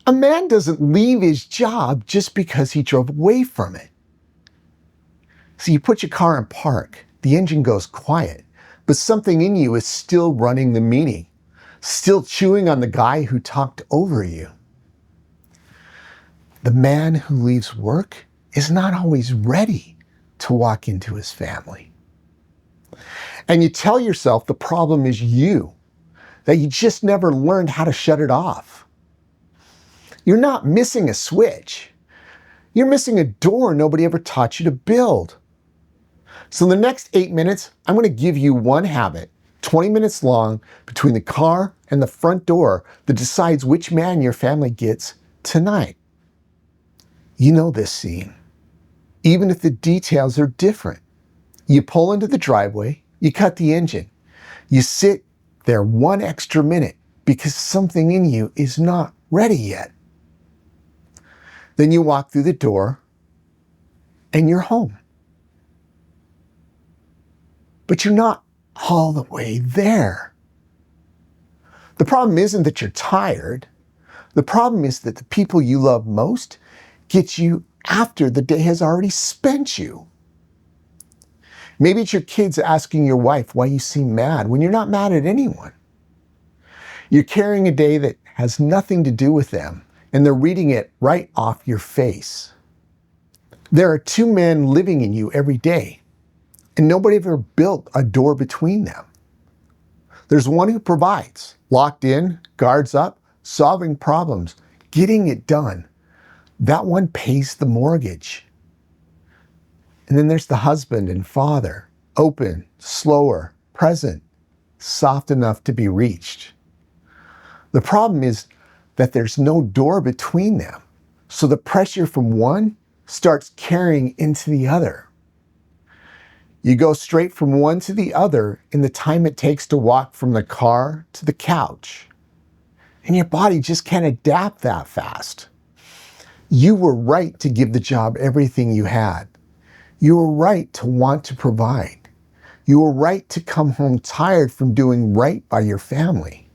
A man doesn't leave his job just because he drove away from it. So you put your car in park, the engine goes quiet, but something in you is still running the meeting, still chewing on the guy who talked over you. The man who leaves work is not always ready to walk into his family. And you tell yourself the problem is you, that you just never learned how to shut it off. You're not missing a switch. You're missing a door nobody ever taught you to build. So in the next 8 minutes, I'm going to give you one habit, 20 minutes long, between the car and the front door that decides which man your family gets tonight. You know this scene, even if the details are different. You pull into the driveway, you cut the engine, you sit there 1 extra minute because something in you is not ready yet. Then you walk through the door and you're home. But you're not all the way there. The problem isn't that you're tired. The problem is that the people you love most get you after the day has already spent you. Maybe it's your kids asking your wife why you seem mad when you're not mad at anyone. You're carrying a day that has nothing to do with them, and they're reading it right off your face. There are 2 men living in you every day, and nobody ever built a door between them. There's one who provides, locked in, guards up, solving problems, getting it done. That one pays the mortgage. And then there's the husband and father, open, slower, present, soft enough to be reached. The problem is that there's no door between them. So the pressure from one starts carrying into the other. You go straight from one to the other in the time it takes to walk from the car to the couch. And your body just can't adapt that fast. You were right to give the job everything you had. You were right to want to provide. You were right to come home tired from doing right by your family.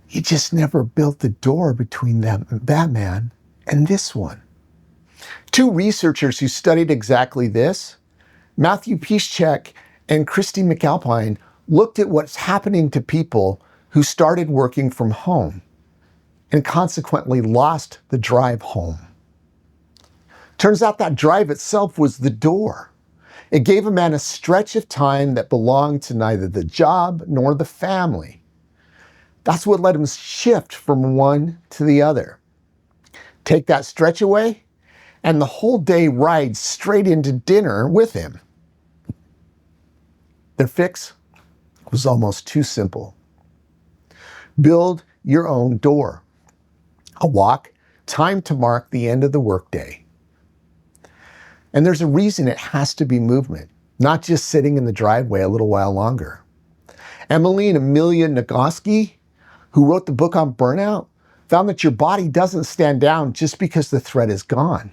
You just never built the door between that man and this one. 2 researchers who studied exactly this, Matthew Piszczek and Christy McAlpine, looked at what's happening to people who started working from home and consequently lost the drive home. Turns out that drive itself was the door. It gave a man a stretch of time that belonged to neither the job nor the family. That's what let him shift from one to the other. Take that stretch away, and the whole day rides straight into dinner with him. Their fix was almost too simple. Build your own door. A walk, time to mark the end of the workday. And there's a reason it has to be movement, not just sitting in the driveway a little while longer. Emily and Amelia Nagoski, who wrote the book on burnout, found that your body doesn't stand down just because the thread is gone.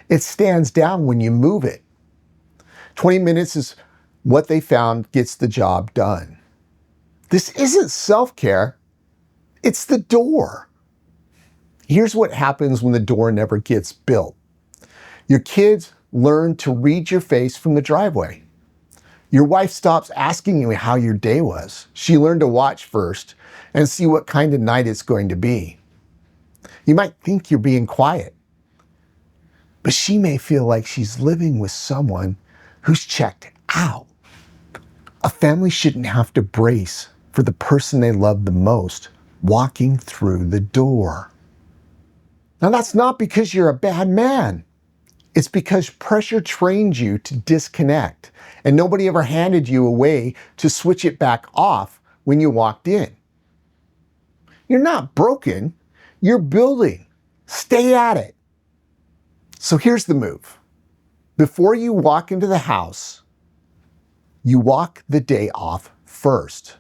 It stands down when you move it. 20 minutes is what they found gets the job done. This isn't self-care, it's the door. Here's what happens when the door never gets built. Your kids learn to read your face from the driveway. Your wife stops asking you how your day was. She learned to watch first and see what kind of night it's going to be. You might think you're being quiet, but she may feel like she's living with someone who's checked out. A family shouldn't have to brace for the person they love the most walking through the door. Now, that's not because you're a bad man. It's because pressure trained you to disconnect, and nobody ever handed you a way to switch it back off when you walked in. You're not broken, you're building. Stay at it. So here's the move. Before you walk into the house, you walk the day off first.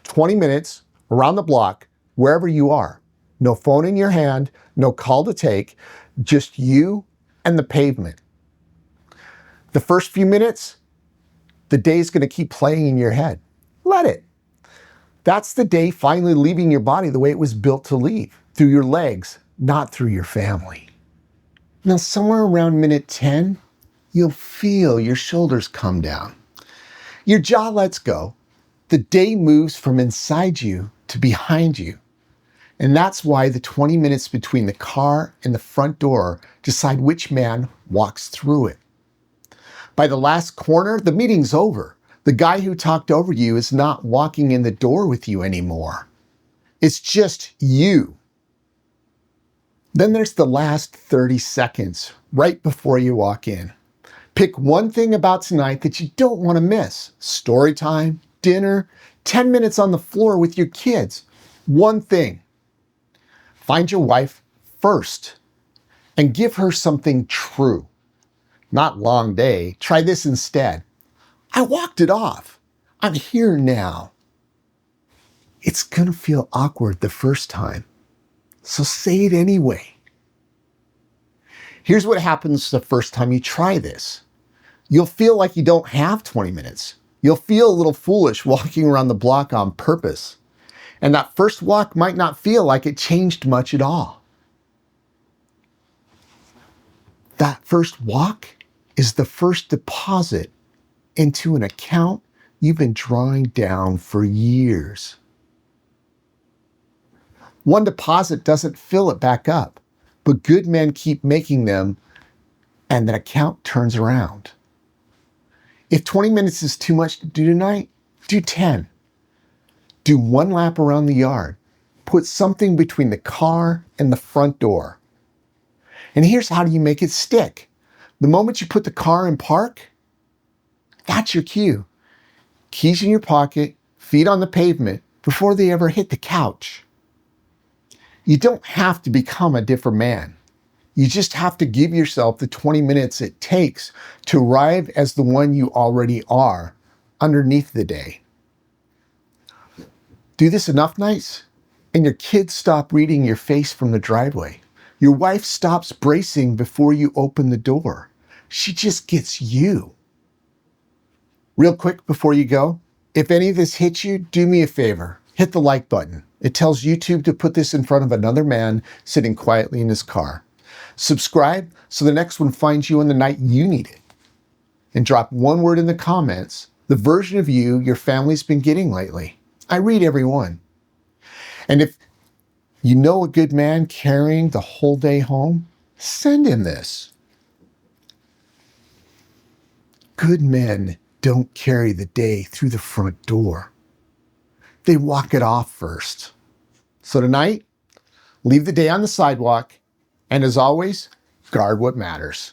20 minutes around the block, wherever you are. No phone in your hand, no call to take, just you and the pavement. The first few minutes, the day's going to keep playing in your head. Let it. That's the day finally leaving your body the way it was built to leave, through your legs, not through your family. Now, somewhere around minute 10, you'll feel your shoulders come down. Your jaw lets go. The day moves from inside you to behind you. And that's why the 20 minutes between the car and the front door decide which man walks through it. By the last corner, the meeting's over. The guy who talked over you is not walking in the door with you anymore. It's just you. Then there's the last 30 seconds right before you walk in. Pick one thing about tonight that you don't want to miss. Story time, dinner, 10 minutes on the floor with your kids. One thing. Find your wife first and give her something true. Not long day. Try this instead. I walked it off. I'm here now. It's going to feel awkward the first time, so say it anyway. Here's what happens the first time you try this. You'll feel like you don't have 20 minutes. You'll feel a little foolish walking around the block on purpose. And that first walk might not feel like it changed much at all. That first walk is the first deposit into an account you've been drawing down for years. One deposit doesn't fill it back up, but good men keep making them, and that account turns around. If 20 minutes is too much to do tonight, do 10. Do one lap around the yard. Put something between the car and the front door. And here's how you make it stick. The moment you put the car in park, that's your cue. Keys in your pocket, feet on the pavement before they ever hit the couch. You don't have to become a different man. You just have to give yourself the 20 minutes it takes to arrive as the one you already are underneath the day. Do this enough nights, and your kids stop reading your face from the driveway. Your wife stops bracing before you open the door. She just gets you. Real quick before you go, if any of this hits you, do me a favor. Hit the like button. It tells YouTube to put this in front of another man sitting quietly in his car. Subscribe so the next one finds you on the night you need it. And drop one word in the comments, the version of you your family's been getting lately. I read every one. And if you know a good man carrying the whole day home, send him this. Good men don't carry the day through the front door. They walk it off first. So tonight, leave the day on the sidewalk, and as always, guard what matters.